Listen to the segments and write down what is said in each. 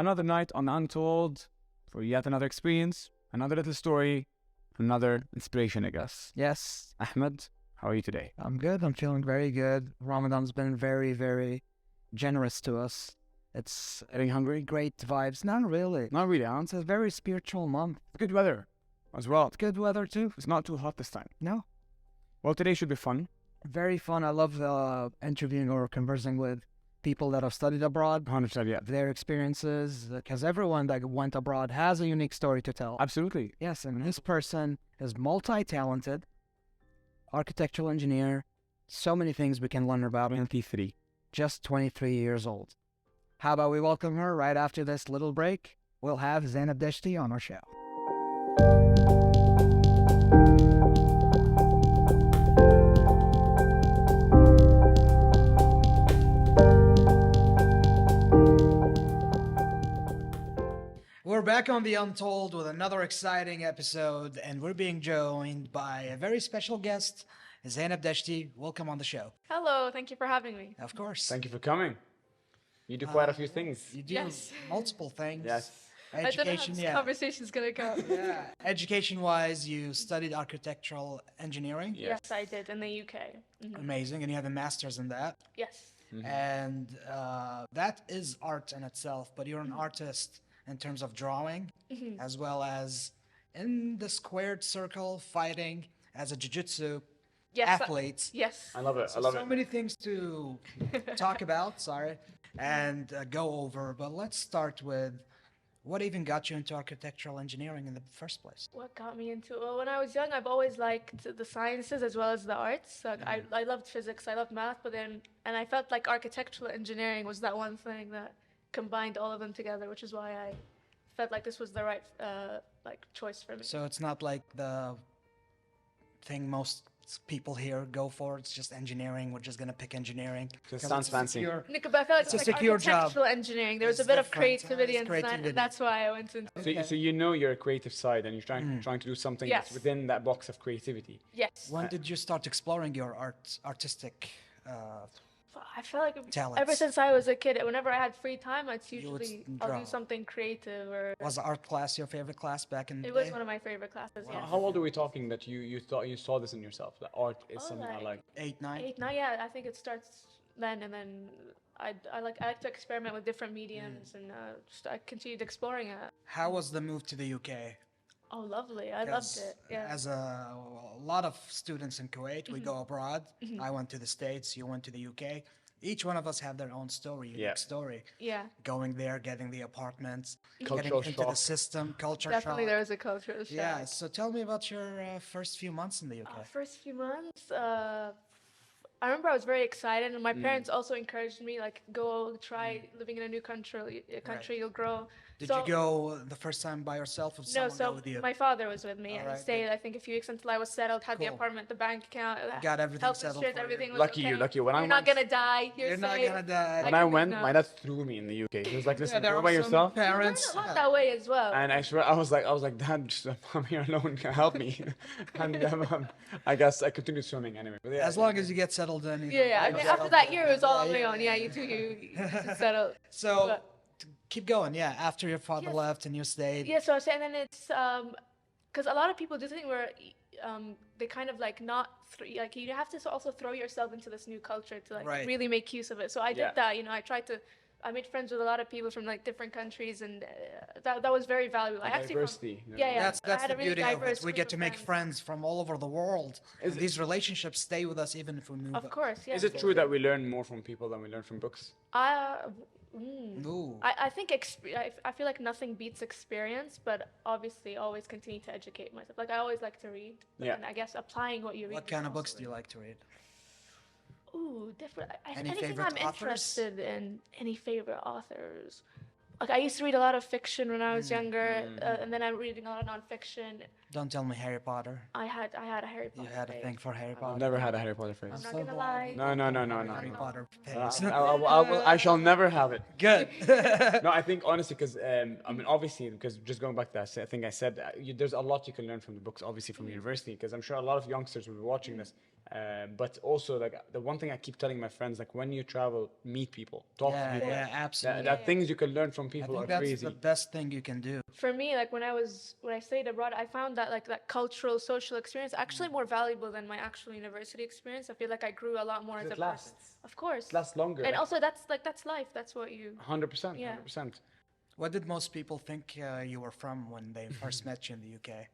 another night on Untold for yet another experience, another little story, another inspiration, I guess. Yes, Ahmed, how are you today? I'm good. I'm feeling very good. Ramadan's been very, very generous to us. It's Getting hungry? great vibes. Not really. Not really, huh? It's a very spiritual month. It's good weather as well. It's good weather too. It's not too hot this time. No, Well, today should be fun. very fun. I love interviewing or conversing with people that have studied abroad, 100%, yeah. their experiences, because everyone that went abroad has a unique story to tell. Absolutely. Yes, and this person is multi-talented, architectural engineer, so many things we can learn about. 23. Just 23 years old. How about we welcome her right after this little break? We'll have Zainab Dashti on our show. We're back on the Untold with another exciting episode, and we're being joined by a very special guest, Zainab Dashti. Welcome on the show. Hello, thank you for having me. Of course. Thank you for coming. You do quite a few things. You do Yes. multiple things. Yes. I don't know how Education, this yeah. conversation's gonna go. Yeah. Education-wise, you studied architectural engineering. Yes. Yes, I did in the UK. Mhm. Amazing, and you have a master's in that. Yes. And that is art in itself, but you're an artist in terms of drawing, as well as in the squared circle, fighting as a jiu-jitsu Yes. athlete. Yes. I love it. So, many things to talk about, and go over. But let's start with what even got you into architectural engineering in the first place? What got me into it? Well, when I was young, I've always liked the sciences as well as the arts. Like, I loved physics, I loved math, and I felt like architectural engineering was that one thing that combined all of them together, which is why I felt like this was the right choice for me. So it's not like the thing most people here go for. It's just engineering. We're just gonna pick engineering. Just 'Cause sounds it's fancy. secure. Nick, but I felt like It's a like secure job. architectural engineering. There was It's a bit of different. creativity It's inside. creativity. That's why I went into it. So you know your creative side and you're trying to do something that's Yes. within that box of creativity. Yes. When did you start exploring your artistic? I feel like Talents. ever since I was a kid, whenever I had free time, I'd You would usually draw. I'll do something creative or Was art class your favorite class back in the it was day? one of my favorite classes. Yes. How old are we talking that you thought you saw this in yourself? That art is Oh, something I like- like. 8, 9. 8, 9, yeah. I think it starts then, and then I like to experiment with different mediums, and I continued exploring it. How was the move to the UK? Oh, lovely! I loved it. Yeah. As a lot of students in Kuwait, we go abroad. I went to the States, you went to the UK. Each one of us have their own story, unique Yeah. story. Yeah. Going there, getting the apartments, Cultural getting into the shock. system, culture Definitely, shock. there was a cultural shock. Yeah. So tell me about your first few months in the UK. First few months, I remember I was very excited, and my parents also encouraged me, like, go try living in a new country. You'll grow. Did So- you go the first time by yourself, or No, someone go so with you? my father was with me, and Alright, he stayed, I think, a few weeks until I was settled, had the Cool. apartment, the bank account, Got everything health settled insurance, for you. everything was Lucky okay. you, lucky you. When I You're not went- gonna die. You're not safe. gonna die. When I can went, do my that. dad threw me in the UK. He was like, Yeah, "Listen, there go are by some yourself." parents. I learned a lot that way as well. And I swear, I was like, Dad, just, I'm here alone. Help me. And I guess I continued swimming anyway. But yeah, As long as you get settled in. Yeah. I mean, after that year, it was all on my own. Yeah, you settle. So But- keep going. Yeah. After your father Yes. left and you stayed. Yeah, so I was saying, then it's because a lot of people do think where they kind of like not like you have to also throw yourself into this new culture to like Right. really make use of it. So I did Yeah. that. I tried to. I made friends with a lot of people from like different countries, and that was very valuable. I actually diversity. yeah. That's I had the a really beauty of it. diverse We group get to of make friends from all over the world. Is it- These relationships stay with us even if we move. Of course, yeah. Is it true that we learn more from people than we learn from books? Ooh. I think I feel like nothing beats experience, but obviously always continue to educate myself. Like I always like to read, but Yeah. then I guess applying what you read. What is kind of also books do you like to read? Ooh, different. Any Anything favorite I'm authors? interested in. Any favorite authors? Like I used to read a lot of fiction when I was younger, and then I'm reading a lot of nonfiction. Don't tell me Harry Potter. I had a Harry You Potter. had a phase. thing for Harry I've Potter. never had a Harry Potter phase. I'm not So gonna glad. lie. No. Harry Potter I, phase. I shall never have it. Good. No, I think honestly, because I mean, obviously, because just going back to that, I think I said there's a lot you can learn from the books, obviously from university, because I'm sure a lot of youngsters will be watching this. But also, like the one thing I keep telling my friends, like when you travel, meet people, talk to people. Yeah, absolutely. That things you can learn from I people think are that's crazy. the best thing you can do. For me, like when I stayed abroad, I found that like that cultural, social experience actually more valuable than my actual university experience. I feel like I grew a lot more as a It person. lasts. Of course. It lasts longer. And like, also that's life. That's what you. 100%, Yeah. 100%. What did most people think you were from when they first met you in the UK?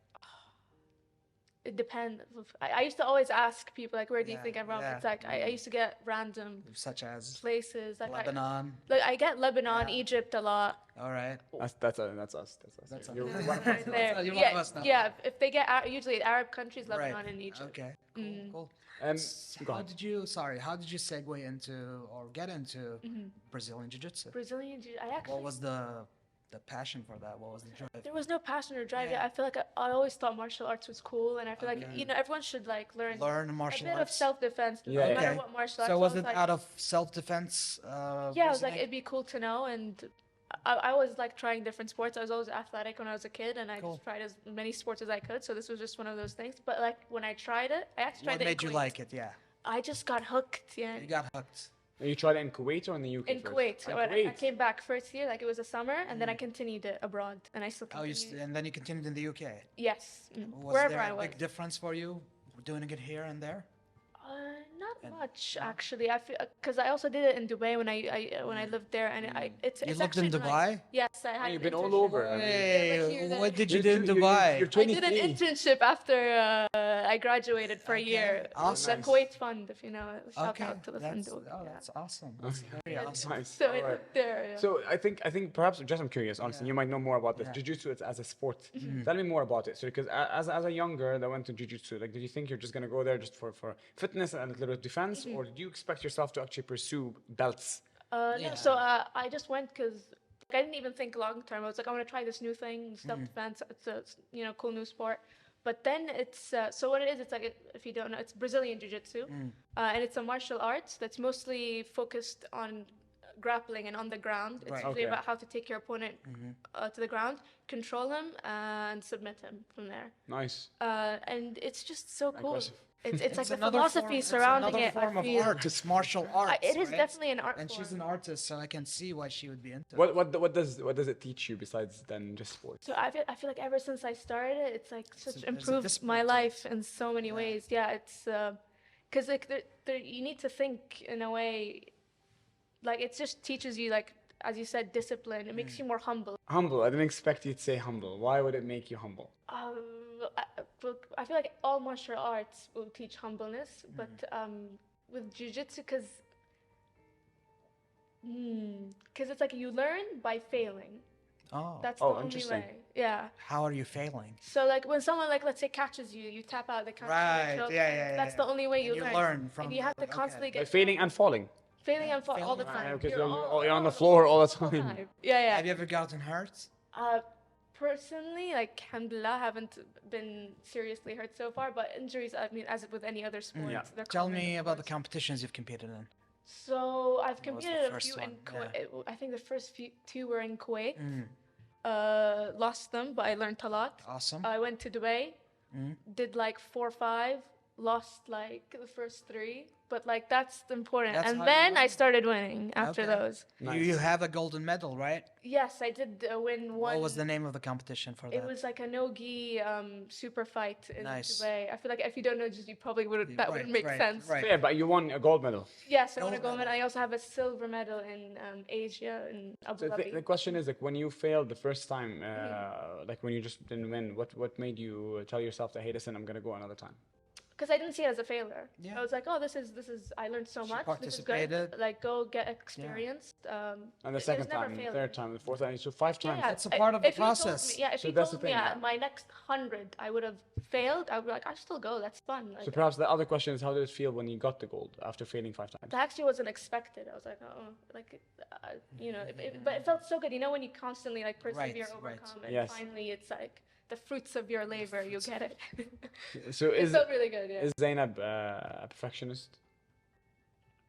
It depends. I used to always ask people like, where do you Yeah, think I'm from? yeah. It's like I used to get random Such as places. Like Lebanon. I get Lebanon, Egypt a lot. All right. That's us. That's us. That's You're us. one of us. Right there. You're one of Yeah, us now. yeah. If they get usually Arab countries, Lebanon Right. and Egypt. Okay. Cool. Cool. Um, go How ahead. did you? Sorry. How did you segue into or get into Brazilian Jiu-Jitsu? Brazilian. I actually. What was the passion for that? What was the drive? There was no passion or drive. Yeah. I feel like I always thought martial arts was cool, and I feel like everyone should like learn Learn a martial bit of arts. self-defense, Yeah, no yeah. matter Okay. what martial arts. So was I it like, out of self-defense? yeah, I was like, reasoning? it'd be cool to know, and I was like trying different sports. I was always athletic when I was a kid, and I Cool. just tried as many sports as I could. So this was just one of those things. But like when I tried it, I actually tried What it. made you in Kuwait. like it? Yeah. I just got hooked. Yeah. You got hooked. You tried it in Kuwait or in the UK? In first? Kuwait. In When I Kuwait. came back first year, like it was a summer, and then I continued it abroad, and I still Oh, continued. and then you continued in the UK. Yes, Was wherever there I a was. big difference for you doing it here and there? Not much actually. I feel because I also did it in Dubai when I lived there, and it's You it's lived in actually Dubai? nice. Yes, I had. You've an been all internship. over. I mean, Hey, here, there. what did you You're do in tw- you're- Dubai? you're I did an 23. internship after I graduated for a year. It was the awesome. Kuwait Fund, if you know it. Shout Okay, out to the that's, fund. oh, that's awesome. That's very awesome. Nice. So All I right. lived there. Yeah. So I think perhaps just I'm curious, honestly, you might know more about this. Yeah. Jiu-Jitsu as a sport. Tell me more about it. So because as a young girl that went to Jiu-Jitsu, like did you think you're just gonna go there just for fitness and a little bit of defense, or did you expect yourself to actually pursue belts? No, so I just went because I didn't even think long term. I was like, I want to try this new thing, self defense. It's a cool new sport. But then it's so what it is. It's like if you don't know, it's Brazilian jiu-jitsu, and it's a martial arts that's mostly focused on grappling and on the ground. It's Right. really Okay. about how to take your opponent to the ground, control him, and submit him from there. Nice. And it's just so cool. Aggressive. It's like the another philosophy form, surrounding it's it. another form I of feel. art. It's martial arts. It is right? definitely an art And she's form. an artist, so I can see why she would be into it. What does it teach you besides than just sports? So I feel like ever since I started it, it's like such there's a improved discipline my to it. life in so many ways. Yeah, it's because like you need to think in a way, like it just teaches you like as you said discipline. It makes you more humble. Humble. I didn't expect you to say humble. Why would it make you humble? I feel like all martial arts will teach humbleness, but with jiu-jitsu, because it's like you learn by failing. Oh, That's the Oh, only interesting. way. Yeah. how are you failing? So like when someone like let's say catches you, you tap out the catch. Right, yeah, That's yeah. the only way And you you learn. learn from And you have to okay. constantly By get failing and falling. failing and fall all the Failing, time. Because You're you're on the floor all the time. Yeah, Have yeah. you ever gotten hurt? Personally, like alhamdulillah, haven't been seriously hurt so far. But injuries, I mean, as with any other sport, Yeah. they're Tell common, me of about the course. competitions you've competed in. So I've was the competed a first few in one? Kuwait. I think the first two were in Kuwait. Mm. Lost them, but I learned a lot. Awesome. I went to Dubai, did like 4 or 5, lost like the first 3, but like that's important. That's how And you then I learn. started winning after Okay. those. You have a golden medal, right? Yes, I did win one. What was the name of the competition for that? It was like a no-gi super fight in Nice. Dubai. I feel like if you don't know, just you probably wouldn't. That wouldn't make right, sense. right. Yeah, but you won a gold medal. Yes, I won a Gold gold medal. medal. I also have a silver medal in Asia in Abu So Dhabi. the question is like when you failed the first time, like when you just didn't win, what made you tell yourself that hey, listen, I'm gonna go another time? Because I didn't see it as a failure. Yeah. I was like, oh, this is. I learned so She much. This is participated. good. Like, go get experience. And the it was second never time, the failure. third time, the fourth time, so 5 times. Yeah, It's a part of the if you told process. me- yeah, if So you that's told the me thing, yeah. my next 100, I would have failed. I would be like, I still go. That's fun. Like, So perhaps the other question is how did it feel when you got the gold after failing 5 times? that actually wasn't expected. I was like, oh, like, but it felt so good. You know, when you constantly like persevere, right. overcome, and Yes. finally it's like the fruits of your labor. You get it. So It felt really good. Yeah. is Zainab a perfectionist?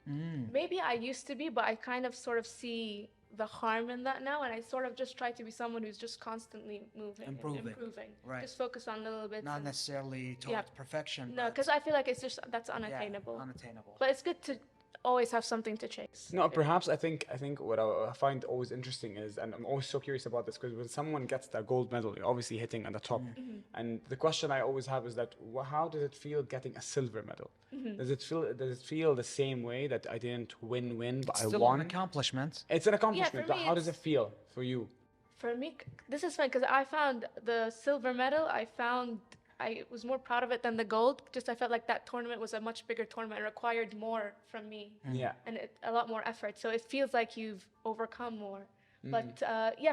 Maybe I used to be, but I kind of sort of see the harm in that now, and I sort of just try to be someone who's just constantly moving, and Improving. improving. Right. Just focus on little bits. Not and- necessarily Yeah. towards perfection. No, but- because I feel like it's just that's yeah, unattainable. unattainable. But it's good to always have something to chase. No, perhaps I think what I find always interesting is, and I'm always so curious about this, because when someone gets that gold medal, you're obviously hitting at the top. And the question I always have is that how does it feel getting a silver medal? Does it feel the same way that I didn't win, but I Still won? an accomplishment. It's an accomplishment, for but me how does it it's- feel for you? For me, this is fun because I found the silver medal. I was more proud of it than the gold. Just I felt like that tournament was a much bigger tournament. It required more from me. Yeah. And a lot more effort. So it feels like you've overcome more. But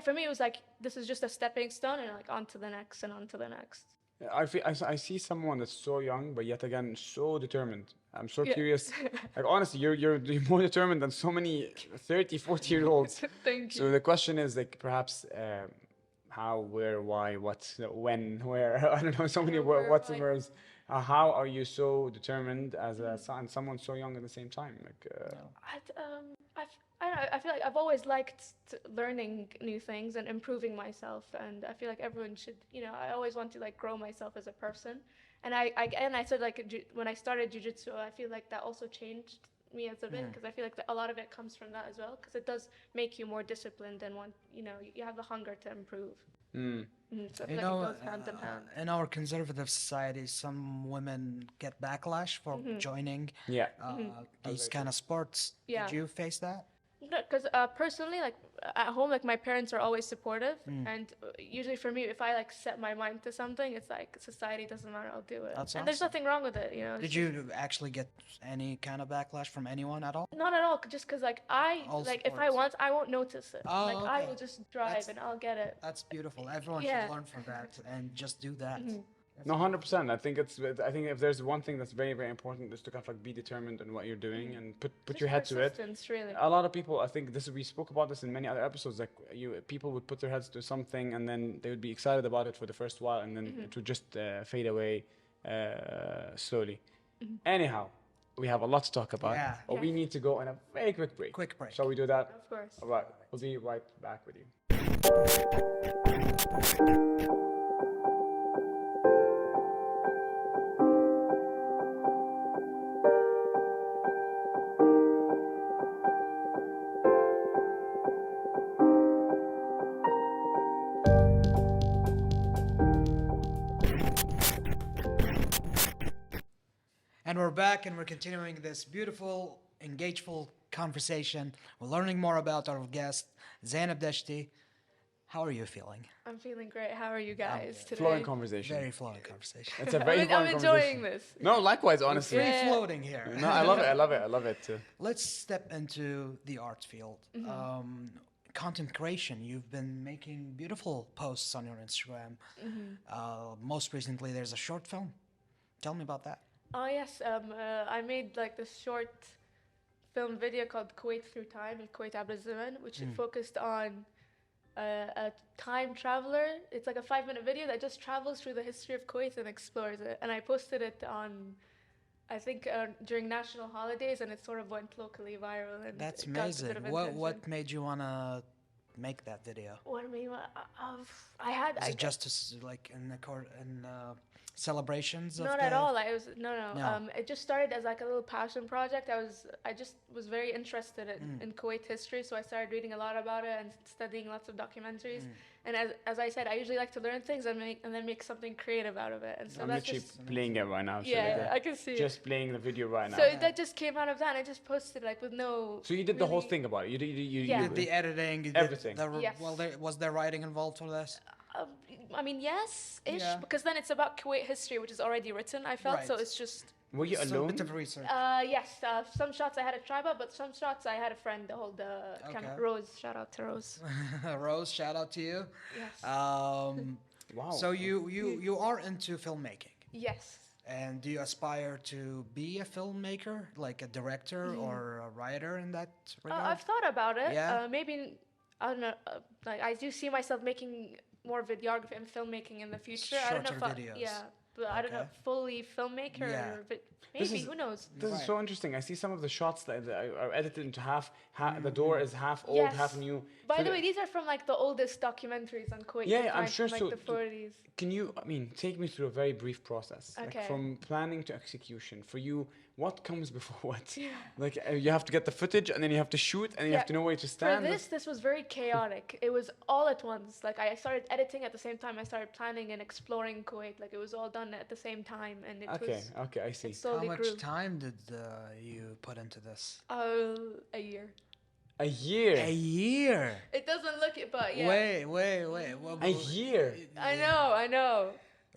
for me, it was like, this is just a stepping stone and like on to the next and on to the next. I see someone that's so young, but yet again so determined. I'm so Yeah. curious. Like honestly, you're more determined than so many 30, 40-year-olds. Thank you. So the question is like perhaps how, where, why, what, when, where. I don't know. So many Where, what's why. words. How are you so determined as a son, someone so young at the same time? Like I don't know. I feel like I've always liked learning new things and improving myself, and I feel like everyone should. I always want to like grow myself as a person, and I said like when I started jiu-jitsu, I feel like that also changed me as a bit because I feel like a lot of it comes from that as well because it does make you more disciplined and you have the hunger to improve. So I feel like it goes hand in hand. In our conservative society, some women get backlash for joining yeah. these kind of sports. Yeah. Did you face that? No, because personally, like at home, like my parents are always supportive, and usually for me, if I like set my mind to something, it's like society doesn't matter, I'll do it, That's and there's awesome. nothing wrong with it, it's Did you actually get any kind of backlash from anyone at all? Not at all, just because like All if I sports. want, I won't notice it. Oh, like I okay. will just drive That's- and I'll get it. That's beautiful. Everyone Yeah. should learn from that and just do that. No, 100%. I think if there's one thing that's very, very important is to kind of like be determined in what you're doing and put Just your head to it. persistence, really. A lot of people, I think we spoke about this in many other episodes. Like people would put their heads to something and then they would be excited about it for the first while, and then it would just fade away slowly. Anyhow, we have a lot to talk about, Yeah. but we need to go on a very quick break. Quick break. Shall we do that? Of course. All right, we'll be right back with you. And we're back and we're continuing this beautiful, engageful conversation. We're learning more about our guest, Zainab Dashti. How are you feeling? I'm feeling great. How are you guys today? Flowing conversation. Very flowing conversation. It's a very I'm flowing enjoying conversation. this. No, likewise, honestly. Free Yeah. floating here. No, I love it. I love it. I love it too. Let's step into the art field. Content creation. You've been making beautiful posts on your Instagram. Most recently, there's a short film. Tell me about that. Oh yes, I made like this short film video called Kuwait Through Time and Kuwait Abra Zaman, which focused on a time traveler. It's like a 5-minute video that just travels through the history of Kuwait and explores it. And I posted it on, I think, during national holidays, and it sort of went locally viral. And That's it got a bit amazing. of What attention. made you wanna make that video? What I mean, I had. Is I it just to like in celebrations? Not of at the- all. It was no. No. It just started as like a little passion project. I just was very interested in Kuwait history, so I started reading a lot about it and studying lots of documentaries. And as I said, I usually like to learn things and then make something creative out of it. And so I'm that's literally just playing it right now. So yeah, I can see it. just playing the video right now. So that just came out of that. And I just posted like with no. So you did the whole really- thing about it. You Yeah. You did the editing, you Everything. Did the, Yes. Well, was there writing involved for this? I mean, yes-ish, Yeah. because then it's about Kuwait history, which is already written. I felt so. Right. It's just. Were you Some alone? bit of research. Yes, some shots I had a tripod, but some shots I had a friend to hold the camera. Okay. Rose, shout out to Rose. Rose, shout out to you. Yes. Wow. So you are into filmmaking, Yes. and do you aspire to be a filmmaker, like a director or a writer in that regard? I've thought about it. Yeah? Maybe, I don't know, like I do see myself making more videography and filmmaking in the future. I don't know Shorter if videos. yeah. I don't know, Okay. fully filmmaker, Yeah. but This maybe is- who knows? This is Right. so interesting. I see some of the shots that are edited into half. The door is half old, Yes. half new. By So the way, these are from like the oldest documentaries on Kuwait. Yeah, you I'm find sure from, so. like the 40s. Can you, I mean, take me through a very brief process, like Okay. from planning to execution. For you, what comes before what? Like you have to get the footage, and then you have to shoot, and you have to know where to For stand. this was very chaotic. It was all at once. Like I started editing at the same time I started planning and exploring Kuwait. Like it was all done at the same time, and it Okay, was okay, I see. it How slowly much grew. time did you put into this? A year. A year. A year. It doesn't look it, but yeah. Wait. A year. I know.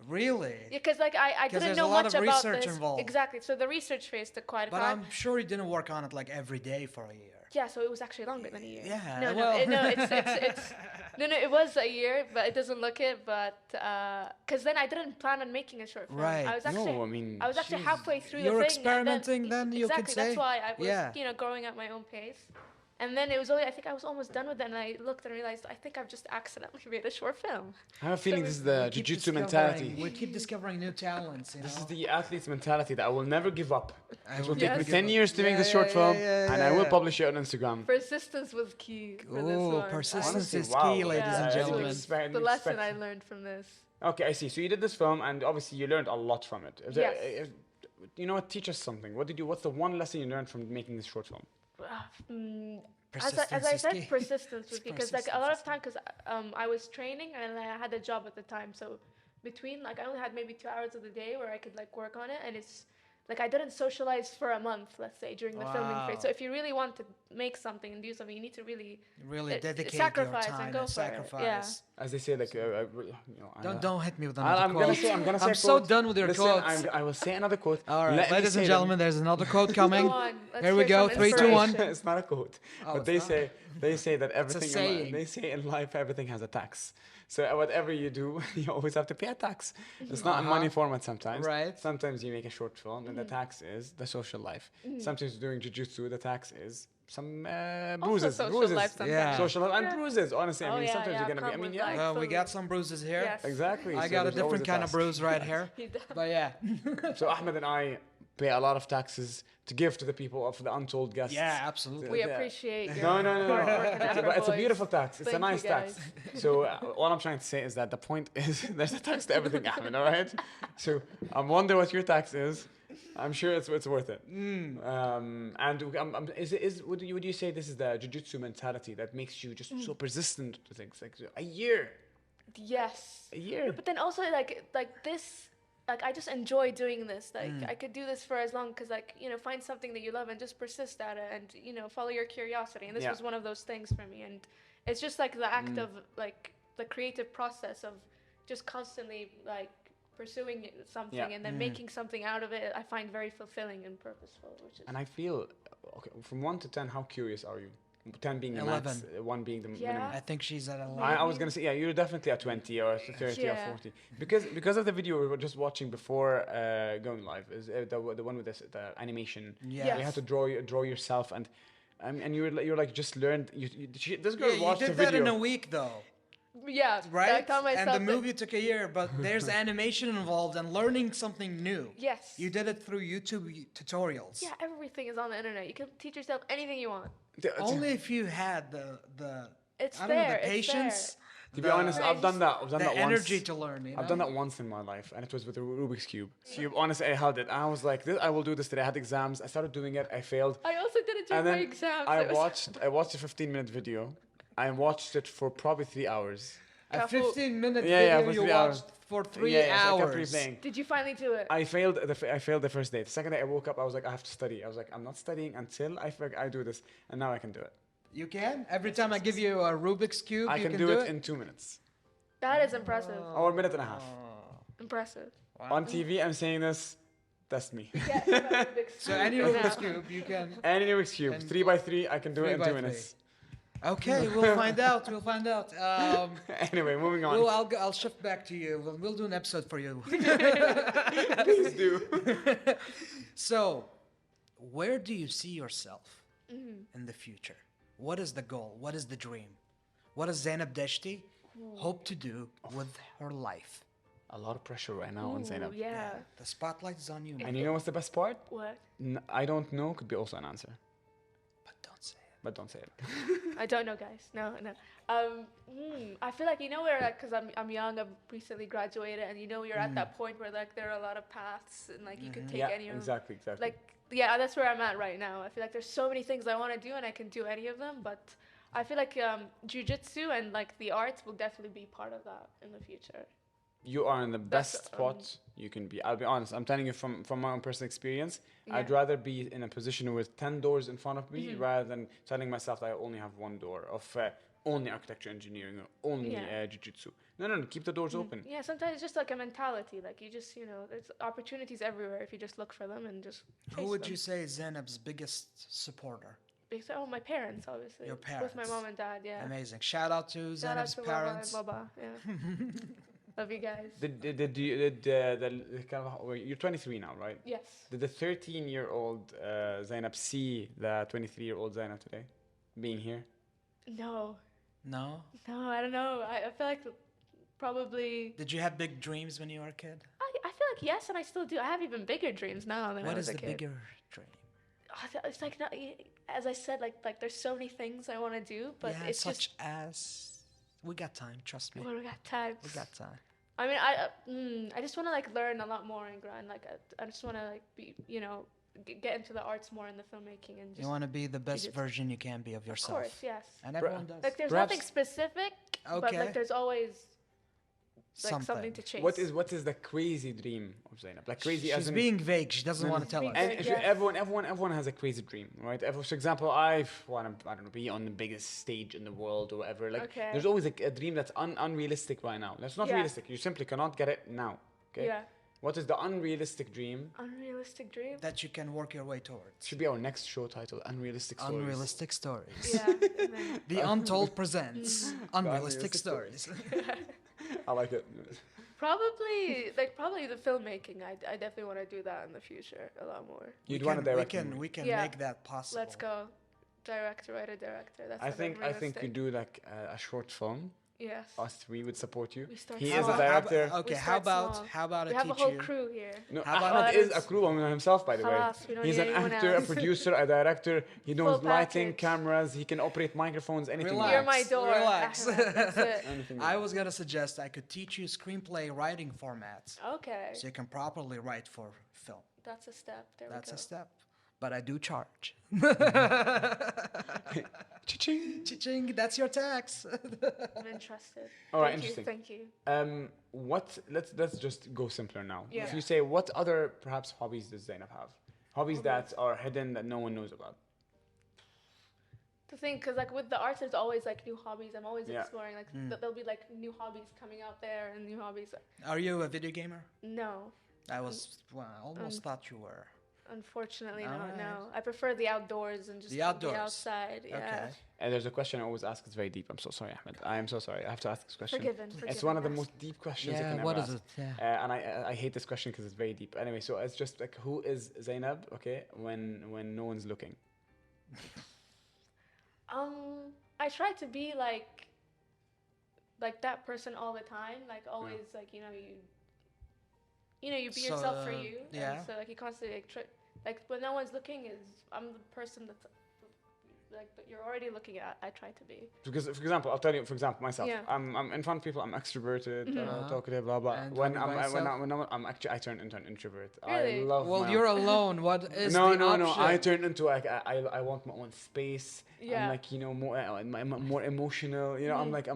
Really? Yeah, because like I 'Cause didn't there's know a lot much of about research this. involved. Exactly. So the research phase took quite a But time. I'm sure you didn't work on it like every day for a year. Yeah, so it was actually longer than a year. Yeah, No, well- it's no, it was a year, but it doesn't look it. But because then I didn't plan on making a short film. Right. I was actually, No, I mean, I was actually Jeez. halfway through You're the thing. experimenting and then, you could exactly. say? That's why I was, Yeah. growing at my own pace. And then it was only, I think I was almost done with it, and I looked and realized I think I've just accidentally made a short film. I have a feeling So this is the We keep jiu-jitsu discovering- mentality. We keep discovering new talents. You This know? is the athlete's mentality that I will never give up. It will take me Yes. 10 years to make this short film, and I will publish it on Instagram. Persistence was key for this Oh, one. persistence Honestly, is wow. key, ladies Yeah, and I didn't gentlemen. expect- The lesson I expect- learned from this. Okay, I see. So you did this film, and obviously you learned a lot from it. Is there- Yes. you know what? Teach us something. What did you? What's the one lesson you learned from making this short film? As I Persistence is said, key. persistence was because like a lot of Persistence time because I was training and I had a job at the time, so between like I only had maybe 2 hours of the day where I could like work on it, and it's like I didn't socialize for a month, let's say, during the filming phase. So Wow. if you really want to make something and do something, you need to really Really dedicate sacrifice your and time go and for it. sacrifice. Yeah. As they say, like, I know. Don't hit me with another I'm quote. gonna say. I'm a so quote. done with your Listen, quotes. I will say another quote. All right, Let me ladies say and them. gentlemen, there's another quote coming. Go on. Let's Here we hear go. some 3, 2, 1. inspiration. It's not a quote, Oh, but it's not? they say that everything saying. they say in life everything has a tax. So whatever you do, you always have to pay a tax. It's not in money format sometimes. Right. Sometimes you make a short film, and the tax is the social life. Sometimes you're doing jiu-jitsu, the tax is some bruises, social bruises, life sometimes. Yeah. social life and Yeah. bruises. Honestly, I Oh, mean, yeah, sometimes yeah, you're gonna be. I come mean, with yeah, life. Well, we got Absolutely. some bruises here. Yes. exactly. I So got a there's always different kind of tax. bruise right here. He does. But yeah. So Ahmed and I pay a lot of taxes to give to the people of the Untold guests. Yeah, absolutely. We Yeah. appreciate your No, no, no, hard no. work and effort, But it's a boys. beautiful tax. It's a Thank you, nice tax. So all I'm trying to say is that the point is there's a tax to everything, Ahmed. All right. So I wonder what your tax is. I'm sure it's worth it. And would you say this is the jiu-jitsu mentality that makes you just so persistent to things like a year? Yes. A year. But then also like this, like I just enjoy doing this. Like I could do this for as long because like find something that you love and just persist at it and follow your curiosity. And this Yeah. was one of those things for me. And it's just like the act of like the creative process of just constantly like pursuing something Yeah. and then making something out of it. I find very fulfilling and purposeful, which is And I feel, okay, from 1 to 10, how curious are you? 10 being the 11. max, 1 being the Yeah. minimum. I think she's at 11. I was gonna say, yeah, you're definitely at 20 or 30 or Yeah. 40 because of the video we were just watching before going live is the one with the animation. Yeah. You have to draw yourself and you're like just learned. This girl Yeah, you watched did the that video. in a week, though, yeah. I right? taught myself And the that- movie took a year, but there's animation involved and learning something new. Yes. You did it through YouTube tutorials. Yeah, everything is on the internet. You can teach yourself anything you want. Only if you had the It's I don't know, there. the It's patience, To be honest, I I've done that. I've done the that energy once. to learn. You know? I've done that once in my life, and it was with a Rubik's cube. Honestly, I held it. I was like, I will do this today. I had exams. I started doing it. I failed. I also did it during And then my exams. I watched a 15-minute video. I watched it for probably 3 hours. A Careful. 15-minute Yeah, yeah, video for you 3 hours. watched for 3 Yeah, so I kept hours. replaying. Did you finally do it? I failed the first day. The second day I woke up, I was like, I have to study. I was like, I'm not studying until I do this, and now I can do it. You can? Every time I give you a Rubik's Cube, I you can can do it in 2 minutes That is impressive. or a minute and a half. Impressive. On TV, I'm saying this. Test me. Yeah, you got Rubik's So Cube any now. Rubik's Cube, you can... Any Rubik's cube, And 3 by 3, I can do it in 3 2 by minutes. Okay, we'll find out. We'll find out. Anyway, moving on. Well, I'll shift back to you. We'll do an episode for you. Please do. So, where do you see yourself in the future? What is the goal? What is the dream? What does Zainab Dashti hope to do with her life? A lot of pressure right now on Ooh, Zainab. yeah. The spotlight is on you, man. And you know what's the best part? What? I don't know could be also an answer. But don't say it. But don't say it. I don't know, guys. No, no. I feel like, you know, where, like, because I'm young, I've recently graduated, and you know, you're at that point where, like, there are a lot of paths, and, like, you can take Yeah, any of them. exactly. Like, yeah, that's where I'm at right now. I feel like there's so many things I want to do, and I can do any of them, but I feel like jiu-jitsu and, like, the arts will definitely be part of that in the future. You are in the That's, best spot you can be. I'll be honest. I'm telling you from my own personal experience. I'd Yeah. rather be in a position with 10 doors in front of me rather than telling myself that I only have one door of only architecture engineering or only jiu-jitsu. No. Keep the doors open. Yeah, sometimes it's just like a mentality. Like, you just, you know, there's opportunities everywhere if you just look for them and just chase Who would them. you say is Zainab's biggest supporter? Because, my parents, obviously. Your With parents. my mom and dad, yeah. Amazing. Shout out to Shout out Zainab's to parents. Baba and Baba, yeah. Love you guys. You're 23 now, right? Yes. Did the 13-year-old Zainab see the 23-year-old Zainab today being here? No, No? I don't know. I feel like probably. Did you have big dreams when you were a kid? I feel like yes, and I still do. I have even bigger dreams now than when What I was is a the kid. bigger dream? It's like not, as I said, like there's so many things I want to do, but Yeah, it's such just as... We got time, trust me. what we got time. We got time. I mean, I just want to like learn a lot more and grind. Like I just want to like be, you know, get into the arts more and the filmmaking and just. You want to be the best jiu-jitsu. version you can be of Of yourself. course, yes. And everyone does. Like there's Perhaps- nothing specific, but Okay. like there's always like something to chase. What is the crazy dream of Zainab? Like crazy as She's in... being vague. She doesn't No, want no. to tell us. Being And vague. if Yes. everyone has a crazy dream, right? For example, I want to, I don't know, be on the biggest stage in the world or whatever. Like, Okay. there's always a dream that's unrealistic right now. That's not Yeah. realistic. You simply cannot get it now. Okay. Yeah. What is the unrealistic dream? Unrealistic dream. That you can work your way towards. Should be our next show title: Unrealistic Stories. Unrealistic stories. Yeah. And then, The Untold Presents Unrealistic Unrealistic Stories. I like it. probably the filmmaking. I definitely want to do that in the future a lot more. You'd want to direct. We can Yeah. make that possible. Let's go. Writer, director. That's I the think realistic. you do like a short film. Yes. Us three would support you. We start He small. is a director. Okay, We how start about small. how about We I have a teach whole you? crew here. No, How about Ahmed it? is a crew on himself, by the way. Khalas, we don't He's need an anyone actor, a else. producer, a director. He knows Full lighting, package. cameras. He can operate microphones, anything. Relax. You're my door. Relax. That's it. Anything. I was gonna suggest I could teach you screenplay writing formats, Okay. so you can properly write for film. That's a step. There That's we a go. step. But I do charge. Cha-ching. Cha-ching, that's your tax. I'm interested. All right, Thank you, interesting. Thank you. Let's just go simpler now. Yeah. If you say, what other perhaps hobbies does Zainab have? Hobbies that are hidden that no one knows about. The thing, because like with the arts, there's always like new hobbies. I'm always Yeah. exploring. Like there'll be like new hobbies coming out there and new hobbies. Are you a video gamer? No, I almost thought you were. unfortunately, Alright. no. I prefer the outdoors and just The outdoors. be outside. Yeah. Okay. And there's a question I always ask. It's very deep. I'm so sorry, Ahmed. I am so sorry. I have to ask this question. Forgiven. It's one of the yes. most deep questions you Yeah, can what ever is ask. it? Yeah. And I hate this question because it's very deep. Anyway, so it's just like, who is Zainab? Okay, when no one's looking. I try to be like that person all the time. Like always, like you be So, yourself for you. yeah. And so like you constantly like when no one's looking I'm the person that's like that you're already looking at. I try to be. Because, for example, I'll tell you. For example, myself. Yeah. I'm in front of people. I'm extroverted, talkative, blah blah. And When when by yourself? I'm actually I turn into an introvert. Really? I love. Well, my you're own- alone. What is no, the no, no. option? I turn into like I want my own space. Yeah. I'm like more I'm more emotional. I'm like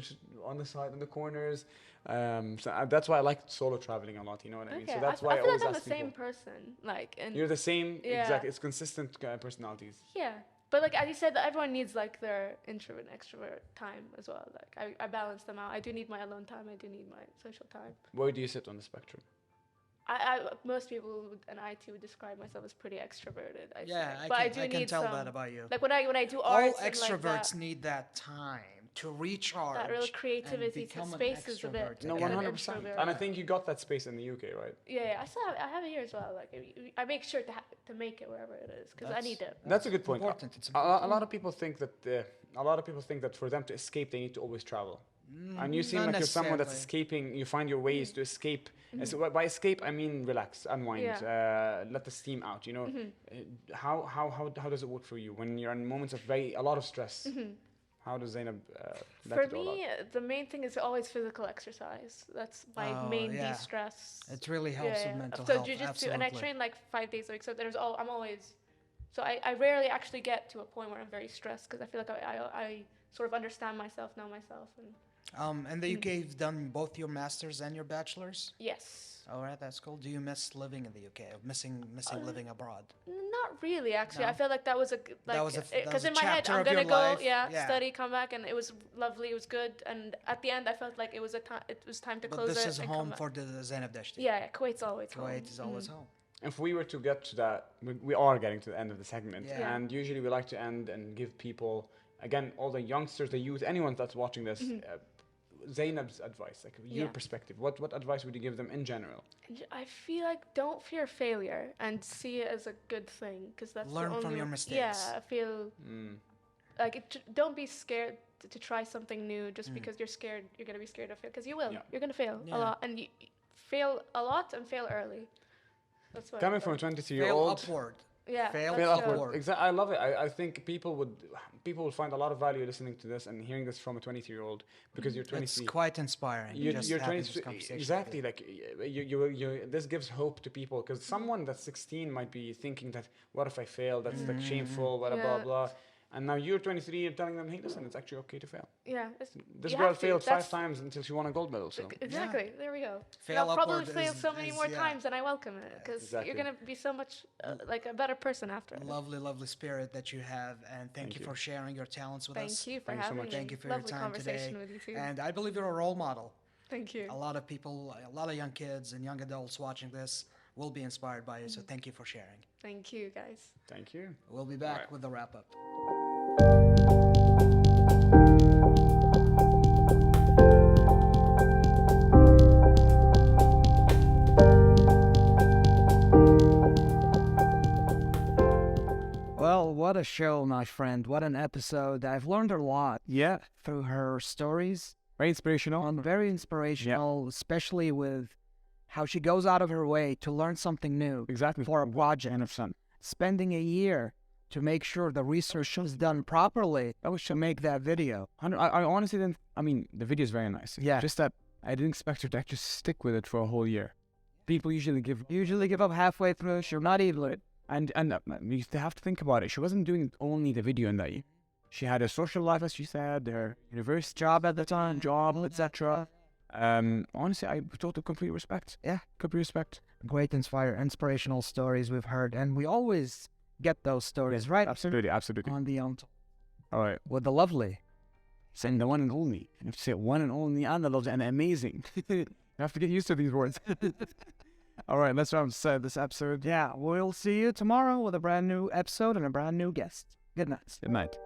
just on the side, in the corners. That's why I like solo traveling a lot. You know what I mean? Okay. So that's I why I feel always like I'm the ask same people. person. Like and You're the same. Yeah. Exactly. It's consistent personalities. yeah. But like as you said, everyone needs like their introvert and extrovert time as well. Like I balance them out. I do need my alone time. I do need my social time. Where do you sit on the spectrum? Most people and I too would describe myself as pretty extroverted. I Yeah, say. But I do can need tell some, that about you. Like when I do All arts, and extroverts like need that time to recharge. that real and creativity, to become an space is a bit. extrovert No, again. 100%. Introvert. And I think you got that space in the UK, right? Yeah, I have it here as well. Like I make sure to make it wherever it is because I need it. That's a good point. Important. It's A lot of people think that for them to escape, they need to always travel. And you seem Not like you're someone that's necessarily. escaping. You find your ways to escape. And so by escape, I mean relax, unwind, let the steam out. You know, how does it work for you when you're in moments of a lot of stress? How does Zainab let For it all me, out? the main thing is always physical exercise. That's my main de-stress. It really helps with mental so health. jiu-jitsu, Absolutely. and I train like 5 days a week. So I'm always. So I rarely actually get to a point where I'm very stressed because I feel like I sort of understand myself, know myself, and. In the UK, you've done both your masters and your bachelors. Yes. All right, that's cool. Do you miss living in the UK? Or missing living abroad? Not really, actually. No? I feel like that was because in my head chapter I'm of gonna your go, life. study, come back, and it was lovely. It was good, and at the end I felt like it was time to But close it. this is and home come for back. the Zainab Dashti. Yeah, Kuwait's always home. Kuwait is always home. If we were to get to that, we are getting to the end of the segment, Yeah. and usually we like to end and give people, again, all the youngsters, the youth, anyone that's watching this, Zainab's advice, like your perspective. What advice would you give them in general? I feel like don't fear failure and see it as a good thing because that's Learn the only from your way- mistakes. Yeah, I feel like don't be scared to try something new just because you're scared. You're gonna be scared of it because you will. Yeah. You're gonna fail Yeah. a lot, and you fail a lot and fail early. That's what. Coming from a Fail 23-year-old. upward. Yeah. fail that's Fail true. upward. Exactly. I love it. I think people would find a lot of value listening to this and hearing this from a 23-year-old because you're 23. It's quite inspiring. You're just 23. having this conversation. Exactly. Like this gives hope to people because someone that's 16 might be thinking that what if I fail? That's like shameful. Blah blah Yeah. blah. And now you're 23. You're telling them, hey, listen, it's actually okay to fail. Yeah. This you girl have to. failed That's- 5 times until she won a gold medal. So Exactly. There we go. Fail And I'll probably upward fail is- so many is- more yeah. times, and I welcome it because Exactly. you're gonna be so much like a better person after it. Lovely, lovely spirit that you have, and thank you you. for sharing your talents with us. Thank you for Thank you so having much. me. Thank you for Lovely your time conversation today. with you too. And I believe you're a role model. Thank you. A lot of people, a lot of young kids and young adults watching this will be inspired by you. So thank you for sharing. Thank you, guys. thank you. We'll be back Alright. with the wrap up. Well, what a show, my friend. What an episode. I've learned a lot Yeah. through her stories. Very inspirational. Very inspirational, especially with how she goes out of her way to learn something new Exactly. for a project. 100%. Spending a year to make sure the research was done properly to make that video. I honestly didn't. I mean, the video is very nice. Yeah. Just that I didn't expect her to actually stick with it for a whole year. People usually give. Usually give up halfway through, sure, not even. And you have to think about it. She wasn't doing only the video in that year. She had a social life, as she said, her university Job at the time. job, etc. Honestly, I total complete respect. Yeah. Complete respect. Great inspirational stories we've heard, and we always get those stories right Absolutely, absolutely. on the Untold All right. with the lovely. Saying the one and only. You have to say one and only and the lovely and amazing. You have to get used to these words. All right, let's wrap this episode. Yeah, we'll see you tomorrow with a brand new episode and a brand new guest. Good night. Good night.